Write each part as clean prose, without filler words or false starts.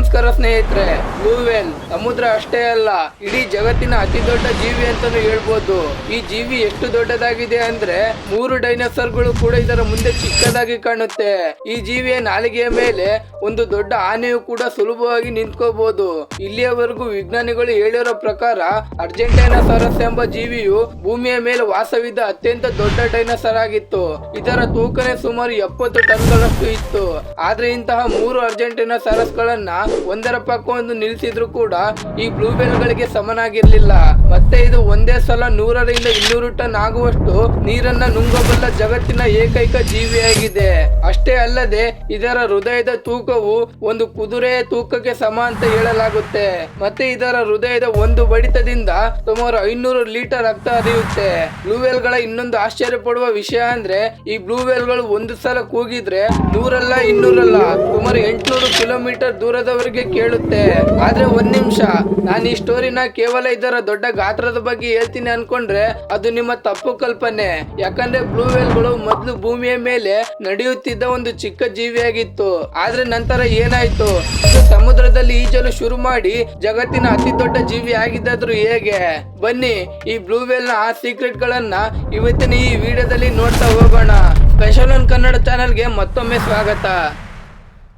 ನಮಸ್ಕಾರ ಸ್ನೇಹಿತರೆ. Blue veil ಸಮುದ್ರ ಅಷ್ಟೇ ಅಲ್ಲ, ಇಡೀ ಜಗತ್ತಿನ ಅತಿ ದೊಡ್ಡ ಜೀವಿ ಅಂತಾನು ಹೇಳ್ಬೋದು. ಈ ಜೀವಿ ಎಷ್ಟು ದೊಡ್ಡದಾಗಿದೆ ಅಂದ್ರೆ 3 ಡೈನೋಸಾರ್ಗಳು ಕೂಡ ಇದರ ಮುಂದೆ ಚಿಕ್ಕದಾಗಿ ಕಾಣುತ್ತೆ. ಈ ಜೀವಿಯ ನಾಲಿಗೆಯ ಮೇಲೆ ಒಂದು ದೊಡ್ಡ ಆನೆಯು ಕೂಡ ಸುಲಭವಾಗಿ ನಿಂತ್ಕೋಬಹುದು. ಇಲ್ಲಿಯವರೆಗೂ ವಿಜ್ಞಾನಿಗಳು ಹೇಳಿರೋ ಪ್ರಕಾರ ಅರ್ಜೆಂಟೈನೋಸಾರಸ್ ಎಂಬ ಜೀವಿಯು ಭೂಮಿಯ ಮೇಲೆ ವಾಸವಿದ್ದ ಅತ್ಯಂತ ದೊಡ್ಡ ಡೈನೋಸಾರ್ ಆಗಿತ್ತು. ಇದರ ತೂಕನೇ ಸುಮಾರು 70 ಟನ್ಗಳಷ್ಟು ಇತ್ತು. ಆದ್ರೆ ಇಂತಹ 3 ಅರ್ಜೆಂಟೈನೋಸಾರಸ್ ಗಳನ್ನ ಒಂದರ ಪಕ್ಕ ಒಂದು ನಿಲ್ಲಿಸಿದ್ರು ಕೂಡ ಈ ಬ್ಲೂ ವೇಲ್ ಗಳಿಗೆ ಸಮನಾಗಿರ್ಲಿಲ್ಲ. ಮತ್ತೆ ಇದು ಒಂದೇ ಸಲ 100 ರಿಂದ 200 ಟನ್ ಆಗುವಷ್ಟು ನೀರನ್ನ ನುಂಗಬಲ್ಲ ಜಗತ್ತಿನ ಏಕೈಕ ಜೀವಿಯಾಗಿದೆ. ಅಷ್ಟೇ ಅಲ್ಲದೆ ಇದರ ಹೃದಯದ ತೂಕವು ಒಂದು ಕುದುರೆಯ ತೂಕಕ್ಕೆ ಸಮ ಅಂತ ಹೇಳಲಾಗುತ್ತೆ. ಮತ್ತೆ ಇದರ ಹೃದಯದ ಒಂದು ಬಡಿತದಿಂದ ಸುಮಾರು 500 ಲೀಟರ್ ರಕ್ತ ಹರಿಯುತ್ತೆ. ಬ್ಲೂ ವೇಲ್ ಗಳ ಇನ್ನೊಂದು ಆಶ್ಚರ್ಯ ಪಡುವ ವಿಷಯ ಅಂದ್ರೆ ಈ ಬ್ಲೂ ವೇಲ್ ಗಳು ಒಂದು ಸಲ ಕೂಗಿದ್ರೆ 100 ಅಲ್ಲ 200 ಅಲ್ಲ ಸುಮಾರು 800 ಕಿಲೋಮೀಟರ್ ದೂರದವರೆಗೆ ಕೇಳುತ್ತೆ. ಆದ್ರೆ ಒಂದ್ ನಿಮಿಷ, ನಾನು ಈ ಸ್ಟೋರಿನ ಕೇವಲ ಇದರ ದೊಡ್ಡ ಗಾತ್ರದ ಬಗ್ಗೆ ಹೇಳ್ತೀನಿ ಅನ್ಕೊಂಡ್ರೆ ಅದು ನಿಮ್ಮ ತಪ್ಪು ಕಲ್ಪನೆ. ಯಾಕಂದ್ರೆ ಬ್ಲೂ ವೇಲ್ ಗಳು ಮೊದಲು ಭೂಮಿಯ ಮೇಲೆ ನಡೆಯುತ್ತಿದ್ದ ಒಂದು ಚಿಕ್ಕ ಜೀವಿಯಾಗಿತ್ತು. ಆದ್ರೆ ನಂತರ ಏನಾಯ್ತು, ಇದು ಸಮುದ್ರದಲ್ಲಿ ಈಜಲು ಶುರು ಮಾಡಿ ಜಗತ್ತಿನ ಅತಿ ದೊಡ್ಡ ಜೀವಿ ಆಗಿದ್ದಾದ್ರೂ ಹೇಗೆ? ಬನ್ನಿ ಈ ಬ್ಲೂ ವೇಲ್ ನ ಆ ಸೀಕ್ರೆಟ್ ಗಳನ್ನ ಇವತ್ತಿನ ಈ ವಿಡಿಯೋದಲ್ಲಿ ನೋಡ್ತಾ ಹೋಗೋಣ. ಸ್ಪೆಷಲ್ ಒನ್ ಕನ್ನಡ ಚಾನೆಲ್ಗೆ ಮತ್ತೊಮ್ಮೆ ಸ್ವಾಗತ.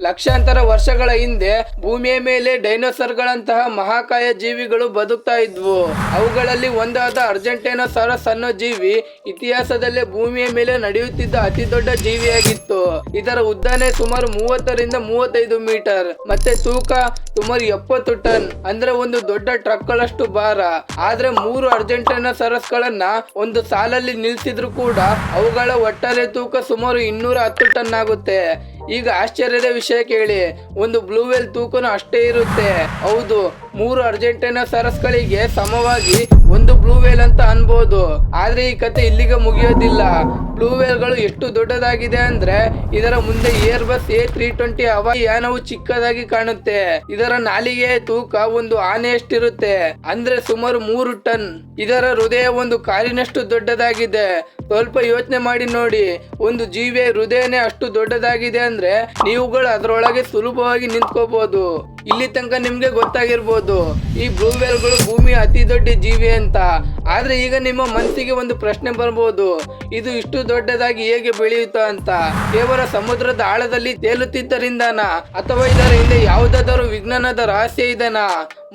ಲಕ್ಷಾಂತರ ವರ್ಷಗಳ ಹಿಂದೆ ಭೂಮಿಯ ಮೇಲೆ ಡೈನೋಸಾರ್ ಗಳಂತಹ ಮಹಾಕಾಯ ಜೀವಿಗಳು ಬದುಕ್ತಾ ಇದ್ವು. ಅವುಗಳಲ್ಲಿ ಒಂದಾದ ಅರ್ಜೆಂಟೈನೋಸಾರಸ್ ಅನ್ನೋ ಜೀವಿ ಇತಿಹಾಸದಲ್ಲೇ ಭೂಮಿಯ ಮೇಲೆ ನಡೆಯುತ್ತಿದ್ದ ಅತಿ ದೊಡ್ಡ ಜೀವಿಯಾಗಿತ್ತು. ಇದರ ಉದ್ದನೆ ಸುಮಾರು 30 ರಿಂದ 35 ಮೀಟರ್ ಮತ್ತೆ ತೂಕ ಸುಮಾರು 70 ಟನ್, ಅಂದ್ರೆ ಒಂದು ದೊಡ್ಡ ಟ್ರಕ್ ಗಳಷ್ಟು ಭಾರ. ಆದ್ರೆ 3 ಅರ್ಜೆಂಟೈನೋಸಾರಸ್ ಗಳನ್ನ ಒಂದು ಸಾಲಲ್ಲಿ ನಿಲ್ಸಿದ್ರು ಕೂಡ ಅವುಗಳ ಒಟ್ಟಾರೆ ತೂಕ ಸುಮಾರು 210 ಟನ್ ಆಗುತ್ತೆ. ಈಗ ಆಶ್ಚರ್ಯದ ವಿಷಯ ಕೇಳಿ, ಒಂದು ಬ್ಲೂ ವೇಲ್ ತೂಕನು ಅಷ್ಟೇ ಇರುತ್ತೆ. ಹೌದು, 3 ಅರ್ಜೆಂಟೈನೋಸಾರಸ್ ಗಳಿಗೆ ಸಮವಾಗಿ ಒಂದು ಬ್ಲೂ ವೇಲ್ ಅಂತ ಅನ್ಬೋದು. ಆದ್ರೆ ಈ ಕತೆ ಇಲ್ಲಿಗೆ ಮುಗಿಯೋದಿಲ್ಲ. ಬ್ಲೂ ವೇಲ್ ಗಳು ಎಷ್ಟು ದೊಡ್ಡದಾಗಿದೆ ಅಂದ್ರೆ ಇದರ ಮುಂದೆ ಏರ್ಬಸ್ A320 ಹವಾಯಿ ಯಾನವು ಚಿಕ್ಕದಾಗಿ ಕಾಣುತ್ತೆ. ಇದರ ನಾಲಿಗೆಯ ತೂಕ ಒಂದು ಆನೆಯಷ್ಟಿರುತ್ತೆ, ಅಂದ್ರೆ ಸುಮಾರು 3 ಟನ್. ಇದರ ಹೃದಯ ಒಂದು ಕಾರಿನಷ್ಟು ದೊಡ್ಡದಾಗಿದೆ. ಸ್ವಲ್ಪ ಯೋಚನೆ ಮಾಡಿ ನೋಡಿ, ಒಂದು ಜೀವಿಯ ಹೃದಯನೇ ಅಷ್ಟು ದೊಡ್ಡದಾಗಿದೆ ಅಂದ್ರೆ ನೀವುಗಳು ಅದರೊಳಗೆ ಸುಲಭವಾಗಿ ನಿಂತ್ಕೋಬಹುದು. ಇಲ್ಲಿ ತನಕ ನಿಮ್ಗೆ ಗೊತ್ತಾಗಿರ್ಬೋದು ಈ ಬ್ಲೂ ವೇಲ್ ಗಳು ಭೂಮಿಯ ಅತಿ ದೊಡ್ಡ ಜೀವಿ ಅಂತ. ಆದ್ರೆ ಈಗ ನಿಮ್ಮ ಮನಸ್ಸಿಗೆ ಒಂದು ಪ್ರಶ್ನೆ ಬರ್ಬೋದು, ಇದು ಇಷ್ಟು ದೊಡ್ಡದಾಗಿ ಹೇಗೆ ಬೆಳೆಯುತ್ತಾ ಅಂತ? ಕೇವಲ ಸಮುದ್ರದ ಆಳದಲ್ಲಿ ತೇಲುತ್ತಿದ್ದರಿಂದನಾ ಅಥವಾ ಇದರ ಹಿಂದೆ ಯಾವುದಾದರೂ ವಿಜ್ಞಾನದ ರಹಸ್ಯ ಇದೆನಾ?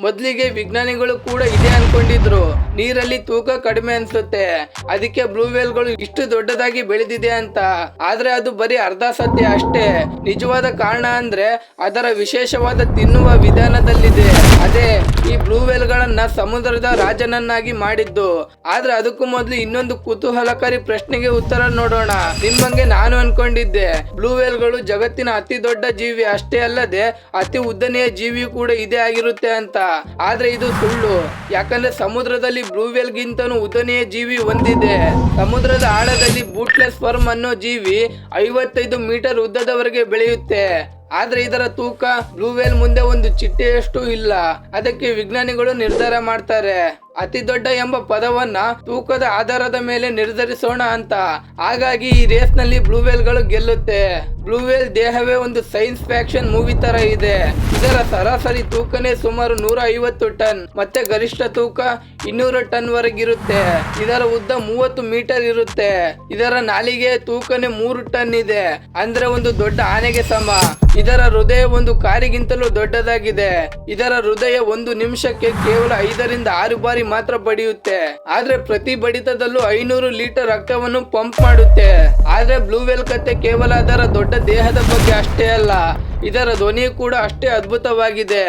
ಮೊದಲಿಗೆ ವಿಜ್ಞಾನಿಗಳು ಕೂಡ ಇದೇ ಅನ್ಕೊಂಡಿದ್ರು, ನೀರಲ್ಲಿ ತೂಕ ಕಡಿಮೆ ಅನ್ಸುತ್ತೆ ಅದಕ್ಕೆ ಬ್ಲೂ ವೇಲ್ ಗಳು ಇಷ್ಟು ದೊಡ್ಡದಾಗಿ ಬೆಳೆದಿದೆ ಅಂತ. ಆದ್ರೆ ಅದು ಬರೀ ಅರ್ಧ ಸತ್ಯ ಅಷ್ಟೇ. ನಿಜವಾದ ಕಾರಣ ಅಂದ್ರೆ ಅದರ ವಿಶೇಷವಾದ ತಿನ್ನುವ ವಿಧಾನದಲ್ಲಿದೆ. ಅದೇ ಈ ಬ್ಲೂ ವೇಲ್ ಗಳನ್ನ ಸಮುದ್ರದ ರಾಜನನ್ನಾಗಿ ಮಾಡಿದ್ದು. ಆದ್ರೆ ಅದಕ್ಕೂ ಮೊದಲು ಇನ್ನೊಂದು ಕುತೂಹಲಕಾರಿ ಪ್ರಶ್ನೆಗೆ ಉತ್ತರ ನೋಡೋಣ. ನಿಮ್ಮಂಗೆ ನಾನು ಅನ್ಕೊಂಡಿದ್ದೆ ಬ್ಲೂ ವೇಲ್ ಗಳು ಜಗತ್ತಿನ ಅತಿ ದೊಡ್ಡ ಜೀವಿ ಅಷ್ಟೇ ಅಲ್ಲದೆ ಅತಿ ಉದ್ದನೆಯ ಜೀವಿ ಕೂಡ ಇದೇ ಆಗಿರುತ್ತೆ ಅಂತ. ಆದ್ರೆ ಇದು ಸುಳ್ಳು. ಯಾಕಂದ್ರೆ ಸಮುದ್ರದಲ್ಲಿ ಬ್ಲೂ ವೇಲ್ ಗಿಂತನೂ ಉದ್ದನೆಯ ಜೀವಿ ಒಂದಿದೆ. ಸಮುದ್ರದ ಆಳದಲ್ಲಿ ಬೂಟ್ಲೆಸ್ ವರ್ಮ್ ಅನ್ನೋ ಜೀವಿ 55 ಮೀಟರ್ ಉದ್ದದವರೆಗೆ ಬೆಳೆಯುತ್ತೆ. ಆದ್ರೆ ಇದರ ತೂಕ ಬ್ಲೂ ವೇಲ್ ಮುಂದೆ ಒಂದು ಚಿಟ್ಟೆಯಷ್ಟು ಇಲ್ಲ. ಅದಕ್ಕೆ ವಿಜ್ಞಾನಿಗಳು ನಿರ್ಧಾರ ಮಾಡ್ತಾರೆ, ಅತಿ ದೊಡ್ಡ ಎಂಬ ಪದವನ್ನ ತೂಕದ ಆಧಾರದ ಮೇಲೆ ನಿರ್ಧರಿಸೋಣ ಅಂತ. ಹಾಗಾಗಿ ಈ ರೇಸ್ ನಲ್ಲಿ ಬ್ಲೂ ವೇಲ್ ಗಳು ಗೆಲ್ಲುತ್ತೆ. ಬ್ಲೂ ವೇಲ್ ದೇಹವೇ ಒಂದು ಸೈನ್ಸ್ ಫ್ಯಾಕ್ಷನ್ ಮೂವಿ ತರ ಇದೆ. ಇದರ ಸರಾಸರಿ ತೂಕನೇ ಸುಮಾರು 150 ಟನ್ ಮತ್ತೆ ಗರಿಷ್ಠ ತೂಕ 200 ಟನ್ ವರೆಗಿರುತ್ತೆ. ಇದರ ಉದ್ದ 30 ಮೀಟರ್ ಇರುತ್ತೆ. ಇದರ ನಾಲಿಗೆಯ ತೂಕನೇ 3 ಟನ್ ಇದೆ, ಅಂದ್ರೆ ಒಂದು ದೊಡ್ಡ ಆನೆಗೆ ಸಮ. ಇದರ ಹೃದಯ ಒಂದು ಕಾರಿಗಿಂತಲೂ ದೊಡ್ಡದಾಗಿದೆ. ಇದರ ಹೃದಯ ಒಂದು ನಿಮಿಷಕ್ಕೆ ಕೇವಲ 5 ರಿಂದ 6 ಬಾರಿ ಮಾತ್ರ ಬಡಿಯುತ್ತೆ. ಆದ್ರೆ ಪ್ರತಿ ಬಡಿತದಲ್ಲೂ 500 ಲೀಟರ್ ರಕ್ತವನ್ನು ಪಂಪ್ ಮಾಡುತ್ತೆ. ಆದ್ರೆ ಬ್ಲೂ ವೇಲ್ ಕತೆ ಕೇವಲ ಅದರ ದೊಡ್ಡ ದೇಹದ ಬಗ್ಗೆ ಅಷ್ಟೇ ಅಲ್ಲ, ಇದರ ಧ್ವನಿ ಕೂಡ ಅಷ್ಟೇ ಅದ್ಭುತವಾಗಿದೆ.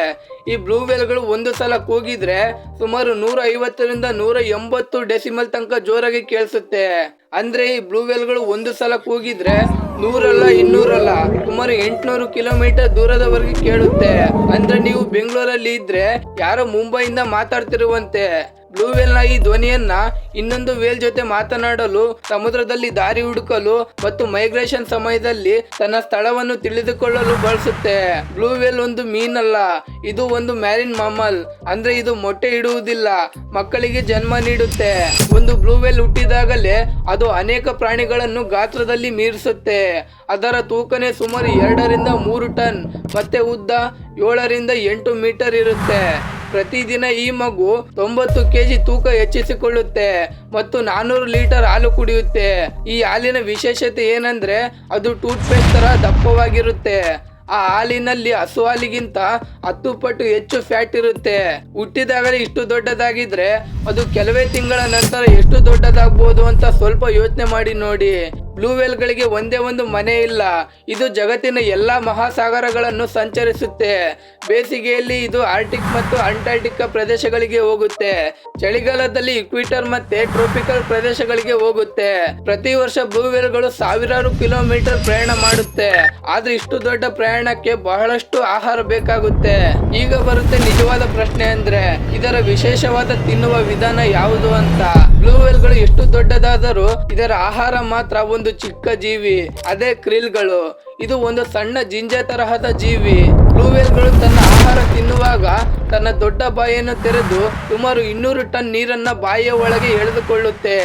ಈ ಬ್ಲೂ ವೇಲ್ ಗಳು ಒಂದು ಸಲ ಕೂಗಿದ್ರೆ ಸುಮಾರು 150 ರಿಂದ 180 ಡೆಸಿಮಲ್ ತನಕ ಜೋರಾಗಿ ಕೇಳಿಸುತ್ತೆ. ಅಂದ್ರೆ ಈ ಬ್ಲೂ ವೇಲ್ ಗಳು ಒಂದು ಸಲ ಕೂಗಿದ್ರೆ 100 ಅಲ್ಲ 200 ಅಲ್ಲ ಸುಮಾರು 800 ಕಿಲೋಮೀಟರ್ ದೂರದವರೆಗೆ ಕೇಳುತ್ತೆ. ಅಂದ್ರೆ ನೀವು ಬೆಂಗಳೂರಲ್ಲಿ ಇದ್ರೆ ಯಾರೋ ಮುಂಬೈಯಿಂದ ಮಾತಾಡ್ತಿರುವಂತೆ. ಬ್ಲೂ ವೇಲ್ ನ ಈ ಧ್ವನಿಯನ್ನ ಇನ್ನೊಂದು ವೇಲ್ ಜೊತೆ ಮಾತನಾಡಲು, ಸಮುದ್ರದಲ್ಲಿ ದಾರಿ ಹುಡುಕಲು ಮತ್ತು ಮೈಗ್ರೇಷನ್ ಸಮಯದಲ್ಲಿ ತನ್ನ ಸ್ಥಳವನ್ನು ತಿಳಿದುಕೊಳ್ಳಲು ಬಳಸುತ್ತೆ. ಬ್ಲೂ ವೇಲ್ ಒಂದು ಮೀನಲ್ಲ, ಇದು ಒಂದು ಮ್ಯಾರಿನ್ ಮಾಮಲ್. ಅಂದ್ರೆ ಇದು ಮೊಟ್ಟೆ ಇಡುವುದಿಲ್ಲ, ಮಕ್ಕಳಿಗೆ ಜನ್ಮ ನೀಡುತ್ತೆ. ಒಂದು ಬ್ಲೂ ವೇಲ್ ಹುಟ್ಟಿದಾಗಲೇ ಅದು ಅನೇಕ ಪ್ರಾಣಿಗಳನ್ನು ಗಾತ್ರದಲ್ಲಿ ಮೀರಿಸುತ್ತೆ. ಅದರ ತೂಕನೇ ಸುಮಾರು 2 ರಿಂದ 3 ಟನ್ ಮತ್ತೆ ಉದ್ದ 7 ರಿಂದ 8 ಮೀಟರ್ ಇರುತ್ತೆ. ಪ್ರತಿದಿನ ಈ ಮಗು 90 ಕೆಜಿ ತೂಕ ಹೆಚ್ಚಿಸಿಕೊಳ್ಳುತ್ತೆ ಮತ್ತು 400 ಲೀಟರ್ ಹಾಲು ಕುಡಿಯುತ್ತೆ. ಈ ಹಾಲಿನ ವಿಶೇಷತೆ ಏನಂದ್ರೆ ಅದು ಟೂತ್ ಪೇಸ್ಟ್ ತರ ದಪ್ಪವಾಗಿರುತ್ತೆ. ಆ ಹಾಲಿನಲ್ಲಿ ಹಸು ಹಾಲಿಗಿಂತ 10 ಪಟ್ಟು ಹೆಚ್ಚು ಫ್ಯಾಟ್ ಇರುತ್ತೆ. ಹುಟ್ಟಿದಾಗಲೇ ಇಷ್ಟು ದೊಡ್ಡದಾಗಿದ್ರೆ ಅದು ಕೆಲವೇ ತಿಂಗಳ ನಂತರ ಎಷ್ಟು ದೊಡ್ಡದಾಗಬಹುದು ಅಂತ ಸ್ವಲ್ಪ ಯೋಚನೆ ಮಾಡಿ ನೋಡಿ. ಬ್ಲೂ ವೇಲ್ ಗಳಿಗೆ ಒಂದೇ ಒಂದು ಮನೆ ಇಲ್ಲ. ಇದು ಜಗತ್ತಿನ ಎಲ್ಲಾ ಮಹಾಸಾಗರಗಳನ್ನು ಸಂಚರಿಸುತ್ತೆ. ಬೇಸಿಗೆಯಲ್ಲಿ ಇದು ಆರ್ಟಿಕ್ ಮತ್ತು ಅಂಟಾರ್ಟಿಕಾ ಪ್ರದೇಶಗಳಿಗೆ ಹೋಗುತ್ತೆ. ಚಳಿಗಾಲದಲ್ಲಿ ಇಕ್ವಿಟರ್ ಮತ್ತೆ ಟ್ರೋಪಿಕಲ್ ಪ್ರದೇಶಗಳಿಗೆ ಹೋಗುತ್ತೆ. ಪ್ರತಿ ವರ್ಷ ಬ್ಲೂ ವೇಲ್ ಗಳು ಸಾವಿರಾರು ಕಿಲೋಮೀಟರ್ ಪ್ರಯಾಣ ಮಾಡುತ್ತೆ. ಆದ್ರೆ ಇಷ್ಟು ದೊಡ್ಡ ಪ್ರಯಾಣಕ್ಕೆ ಬಹಳಷ್ಟು ಆಹಾರ ಬೇಕಾಗುತ್ತೆ. ಈಗ ಬರುತ್ತೆ ನಿಜವಾದ ಪ್ರಶ್ನೆ, ಅಂದ್ರೆ ಇದರ ವಿಶೇಷವಾದ ತಿನ್ನುವ ವಿಧಾನ ಯಾವುದು ಅಂತ. ಬ್ಲೂ ವೇಲ್ ಗಳು ಎಷ್ಟು ದೊಡ್ಡದಾದರೂ ಇದರ ಆಹಾರ ಮಾತ್ರ ಒಂದು ಚಿಕ್ಕ ಜೀವಿ, ಅದೇ ಕ್ರಿಲ್ ಗಳು. ಇದು ಒಂದು ಸಣ್ಣ ಜಿಂಜೆ ತರಹದ ಜೀವಿ. ಬ್ಲೂ ವೇಲ್ ಗಳು ತನ್ನ ಆಹಾರ ತಿನ್ನುವಾಗ ತನ್ನ ದೊಡ್ಡ ಬಾಯಿಯನ್ನು ತೆರೆದು ಸುಮಾರು 200 ಟನ್ ನೀರನ್ನ ಬಾಯಿಯ ಒಳಗೆ ಎಳೆದುಕೊಳ್ಳುತ್ತೆ.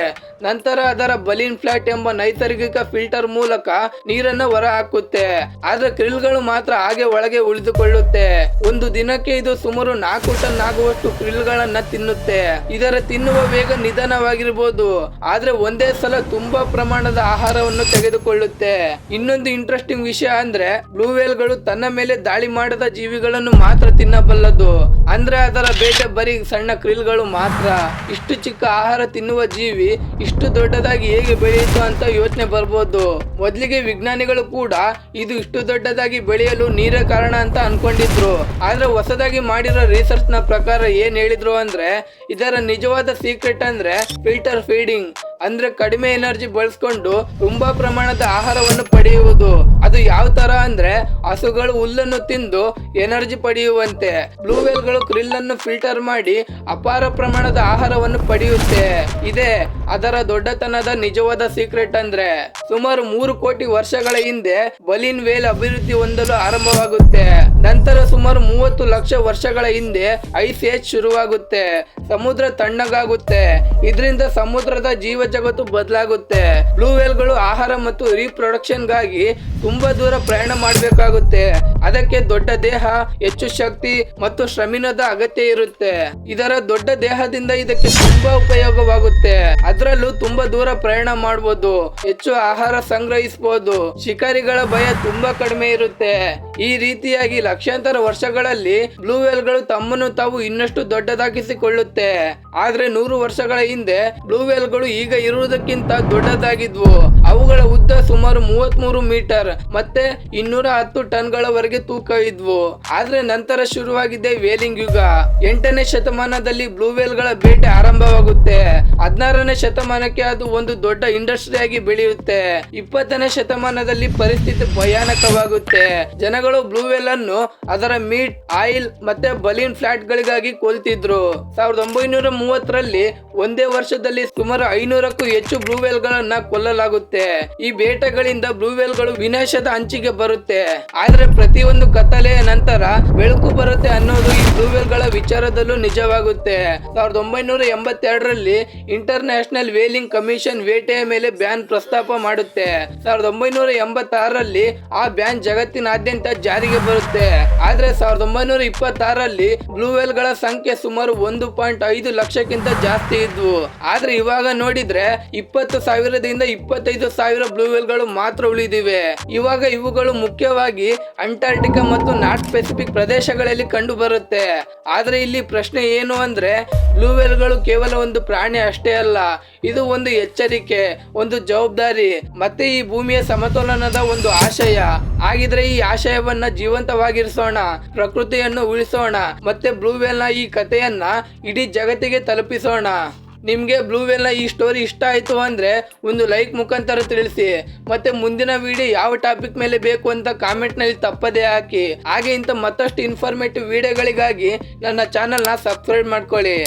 ನಂತರ ಅದರ ಬಲೀನ್ ಫ್ಲಾಟ್ ಎಂಬ ನೈಸರ್ಗಿಕ ಫಿಲ್ಟರ್ ಮೂಲಕ ನೀರನ್ನ ಹೊರ ಹಾಕುತ್ತೆ. ಆದ್ರೆ ಕ್ರಿಲ್ಗಳು ಮಾತ್ರ ಹಾಗೆ ಒಳಗೆ ಉಳಿದುಕೊಳ್ಳುತ್ತೆ. ಒಂದು ದಿನಕ್ಕೆ ಇದು ಸುಮಾರು 4 ಟನ್ ಆಗುವಷ್ಟು ಕ್ರಿಲ್ಗಳನ್ನ ತಿನ್ನುತ್ತೆ. ಇದರ ತಿನ್ನುವ ವೇಗ ನಿಧಾನವಾಗಿರ್ಬೋದು, ಆದ್ರೆ ಒಂದೇ ಸಲ ತುಂಬಾ ಪ್ರಮಾಣದ ಆಹಾರವನ್ನು ತೆಗೆದುಕೊಳ್ಳುತ್ತೆ. ಇನ್ನೊಂದು ಇಂಟ್ರೆಸ್ಟಿಂಗ್ ವಿಷಯ ಅಂದ್ರೆ ಬ್ಲೂ ವೇಲ್ ಗಳು ತನ್ನ ಮೇಲೆ ದಾಳಿ ಮಾಡದ ಜೀವಿಗಳನ್ನು ಮಾತ್ರ ತಿನ್ನಬಲ್ಲದು. ಅಂದ್ರೆ ಅದರ ಬೇಟೆ ಬರೀ ಸಣ್ಣ ಕ್ರಿಲ್ಗಳು ಮಾತ್ರ. ಇಷ್ಟು ಚಿಕ್ಕ ಆಹಾರ ತಿನ್ನುವ ಜೀವಿ ಇಷ್ಟು ದೊಡ್ಡದಾಗಿ ಹೇಗೆ ಬೆಳೆಯಿತು ಅಂತ ಯೋಚನೆ ಬರ್ಬೋದು. ಮೊದಲಿಗೆ ವಿಜ್ಞಾನಿಗಳು ಕೂಡ ಇದು ಇಷ್ಟು ದೊಡ್ಡದಾಗಿ ಬೆಳೆಯಲು ನೀರೇ ಕಾರಣ ಅಂತ ಅನ್ಕೊಂಡಿದ್ರು. ಆದ್ರೆ ಹೊಸದಾಗಿ ಮಾಡಿರೋ ರಿಸರ್ಚ್ ನ ಪ್ರಕಾರ ಏನ್ ಹೇಳಿದ್ರು ಅಂದ್ರೆ ಇದರ ನಿಜವಾದ ಸೀಕ್ರೆಟ್ ಅಂದ್ರೆ ಫಿಲ್ಟರ್ ಫೀಡಿಂಗ್. ಅಂದ್ರೆ ಕಡಿಮೆ ಎನರ್ಜಿ ಬಳಸ್ಕೊಂಡು ತುಂಬಾ ಪ್ರಮಾಣದ ಆಹಾರವನ್ನು ಪಡೆಯುವುದು. ಅದು ಯಾವ ತರ ಅಂದ್ರೆ ಹಸುಗಳು ಹುಲ್ಲನ್ನು ತಿಂದು ಎನರ್ಜಿ ಪಡೆಯುವಂತೆ ಬ್ಲೂ ವೇಲ್ ಗಳು ಕ್ರಿಲ್ ಅನ್ನು ಫಿಲ್ಟರ್ ಮಾಡಿ ಅಪಾರ ಪ್ರಮಾಣದ ಆಹಾರವನ್ನು ಪಡೆಯುತ್ತೆ. ಇದೇ ಅದರ ದೊಡ್ಡತನದ ನಿಜವಾದ ಸೀಕ್ರೆಟ್. ಅಂದ್ರೆ ಸುಮಾರು 3 ಕೋಟಿ ವರ್ಷಗಳ ಹಿಂದೆ ಬಲೀನ್ ವೇಲ್ ಅಭಿವೃದ್ಧಿ ಹೊಂದಲು ಆರಂಭವಾಗುತ್ತೆ. ನಂತರ ಸುಮಾರು 30 ಲಕ್ಷ ವರ್ಷಗಳ ಹಿಂದೆ ಐಸ್ ಏಜ್ ಶುರುವಾಗುತ್ತೆ. ಸಮುದ್ರ ತಣ್ಣಗಾಗುತ್ತೆ. ಇದರಿಂದ ಸಮುದ್ರದ ಜೀವ ಜಗತ್ತು ಬದಲಾಗುತ್ತೆ. ಬ್ಲೂ ವೇಲ್ ಗಳು ಆಹಾರ ಮತ್ತು ರೀಪ್ರೊಡಕ್ಷನ್ ಗಾಗಿ ತುಂಬಾ ದೂರ ಪ್ರಯಾಣ ಮಾಡಬೇಕಾಗುತ್ತೆ. ಅದಕ್ಕೆ ದೊಡ್ಡ ದೇಹ, ಹೆಚ್ಚು ಶಕ್ತಿ ಮತ್ತು ಶ್ರಮಿನದ ಅಗತ್ಯ ಇರುತ್ತೆ. ಇದರ ದೊಡ್ಡ ದೇಹದಿಂದ ಇದಕ್ಕೆ ತುಂಬಾ ಉಪಯೋಗವಾಗುತ್ತೆ. ಅದರಲ್ಲೂ ತುಂಬಾ ದೂರ ಪ್ರಯಾಣ ಮಾಡಬಹುದು, ಹೆಚ್ಚು ಆಹಾರ ಸಂಗ್ರಹಿಸಬಹುದು, ಶಿಕಾರಿಗಳ ಭಯ ತುಂಬಾ ಕಡಿಮೆ ಇರುತ್ತೆ. ಈ ರೀತಿಯಾಗಿ ಲಕ್ಷಾಂತರ ವರ್ಷಗಳಲ್ಲಿ ಬ್ಲೂ ವೇಲ್ ಗಳು ತಮ್ಮನ್ನು ತಾವು ಇನ್ನಷ್ಟು ದೊಡ್ಡದಾಗಿಸಿಕೊಳ್ಳುತ್ತೆ. ಆದ್ರೆ 100 ವರ್ಷಗಳ ಹಿಂದೆ ಬ್ಲೂ ವೇಲ್ ಗಳು ಈಗ ಇರುವುದಕ್ಕಿಂತ ದೊಡ್ಡದಾಗಿದ್ವು. ಅವುಗಳ ಉದ್ದ ಸುಮಾರು 33 ಮೀಟರ್ ಮತ್ತೆ 210 ಟನ್ಗಳವರೆಗೆ ತೂಕ ಇದ್ವು. ಆದ್ರೆ ನಂತರ ಶುರುವಾಗಿದ್ದೆ ವೇಲಿಂಗ್ ಯುಗ. 8ನೇ ಶತಮಾನದಲ್ಲಿ ಬ್ಲೂ ವೇಲ್ ಗಳ ಬೇಟೆ ಆರಂಭವಾಗುತ್ತೆ. 16ನೇ ಶತಮಾನಕ್ಕೆ ಅದು ಒಂದು ದೊಡ್ಡ ಇಂಡಸ್ಟ್ರಿಯಾಗಿ ಬೆಳೆಯುತ್ತೆ. 20ನೇ ಶತಮಾನದಲ್ಲಿ ಪರಿಸ್ಥಿತಿ ಭಯಾನಕವಾಗುತ್ತೆ. ಜನಗಳು ಬ್ಲೂ ವೇಲ್ ಅನ್ನು ಅದರ ಮೀಟ್, ಆಯಿಲ್ ಮತ್ತೆ ಬಲೀನ್ ಫ್ಲಾಟ್ ಗಳಿಗಾಗಿ ಕೊಲ್ತಿದ್ರು. 1930ರಲ್ಲಿ ಒಂದೇ ವರ್ಷದಲ್ಲಿ ಸುಮಾರು 500ಕ್ಕೂ ಹೆಚ್ಚು ಬ್ಲೂ ವೇಲ್ ಗಳನ್ನ ಕೊಲ್ಲಲಾಗುತ್ತೆ. ಈ ಬೇಟೆಗಳಿಂದ ಬ್ಲೂ ವೇಲ್ ಗಳು ವಿನಾಶದ ಅಂಚಿಗೆ ಬರುತ್ತೆ. ಆದ್ರೆ ಪ್ರತಿಯೊಂದು ಕತ್ತಲೆಯ ನಂತರ ಬೆಳಕು ಬರುತ್ತೆ ಅನ್ನೋದು ಈ ಬ್ಲೂ ವೇಲ್ ಗಳ ವಿಚಾರದಲ್ಲೂ ನಿಜವಾಗುತ್ತೆ. 1982ರಲ್ಲಿ ಇಂಟರ್ ನ್ಯಾಷನಲ್ ವೇಲಿಂಗ್ ಕಮಿಷನ್ ಬೇಟೆಯ ಮೇಲೆ ಬ್ಯಾನ್ ಪ್ರಸ್ತಾಪ ಮಾಡುತ್ತೆ. 1986ರಲ್ಲಿ ಆ ಬ್ಯಾನ್ ಜಗತ್ತಿನಾದ್ಯಂತ ಜಾರಿಗೆ ಬರುತ್ತೆ. ಆದ್ರೆ 1926ರಲ್ಲಿ ಬ್ಲೂ ವೇಲ್ ಗಳ ಸಂಖ್ಯೆ ಸುಮಾರು 1.5 ಲಕ್ಷಕ್ಕಿಂತ ಜಾಸ್ತಿ ಇದ್ವು. ಆದ್ರೆ ಇವಾಗ ನೋಡಿದ್ರೆ 20,000ದಿಂದ 25,000 ಬ್ಲೂ ವೇಲ್ ಗಳು ಮಾತ್ರ ಉಳಿದಿವೆ. ಇವಾಗ ಇವುಗಳು ಮುಖ್ಯವಾಗಿ ಅಂಟಾರ್ಟಿಕಾ ಮತ್ತು ನಾರ್ತ್ ಪೆಸಿಫಿಕ್ ಪ್ರದೇಶಗಳಲ್ಲಿ ಕಂಡು ಬರುತ್ತೆ. ಆದ್ರೆ ಇಲ್ಲಿ ಪ್ರಶ್ನೆ ಏನು ಅಂದ್ರೆ ಬ್ಲೂ ವೇಲ್ ಗಳು ಕೇವಲ ಒಂದು ಪ್ರಾಣಿ ಅಷ್ಟೇ ಅಲ್ಲ, ಇದು ಒಂದು ಎಚ್ಚರಿಕೆ, ಒಂದು ಜವಾಬ್ದಾರಿ ಮತ್ತೆ ಈ ಭೂಮಿಯ ಸಮತೋಲನದ ಒಂದು ಆಶಯ. ಹಾಗಿದ್ರೆ ಈ ಆಶಯವನ್ನ ಜೀವಂತವಾಗಿರಿಸೋಣ, ಪ್ರಕೃತಿಯನ್ನು ಉಳಿಸೋಣ ಮತ್ತೆ ಬ್ಲೂ ವೇಲ್ ನ ಈ ಕಥೆಯನ್ನ ಇಡೀ ಜಗತ್ತಿಗೆ ತಲುಪಿಸೋಣ. ನಿಮ್ಗೆ ಬ್ಲೂ ವೇಲ್ ನ ಈ ಸ್ಟೋರಿ ಇಷ್ಟ ಆಯ್ತು ಅಂದ್ರೆ ಒಂದು ಲೈಕ್ ಮುಖಾಂತರ ತಿಳಿಸಿ. ಮತ್ತೆ ಮುಂದಿನ ವಿಡಿಯೋ ಯಾವ ಟಾಪಿಕ್ ಮೇಲೆ ಬೇಕು ಅಂತ ಕಾಮೆಂಟ್ ನಲ್ಲಿ ತಪ್ಪದೇ ಹಾಕಿ. ಹಾಗೆ ಇಂತ ಮತ್ತಷ್ಟು ಇನ್ಫಾರ್ಮೇಟಿವ್ ವಿಡಿಯೋಗಳಿಗಾಗಿ ನನ್ನ ಚಾನೆಲ್ ನ ಸಬ್ಸ್ಕ್ರೈಬ್ ಮಾಡ್ಕೊಳ್ಳಿ.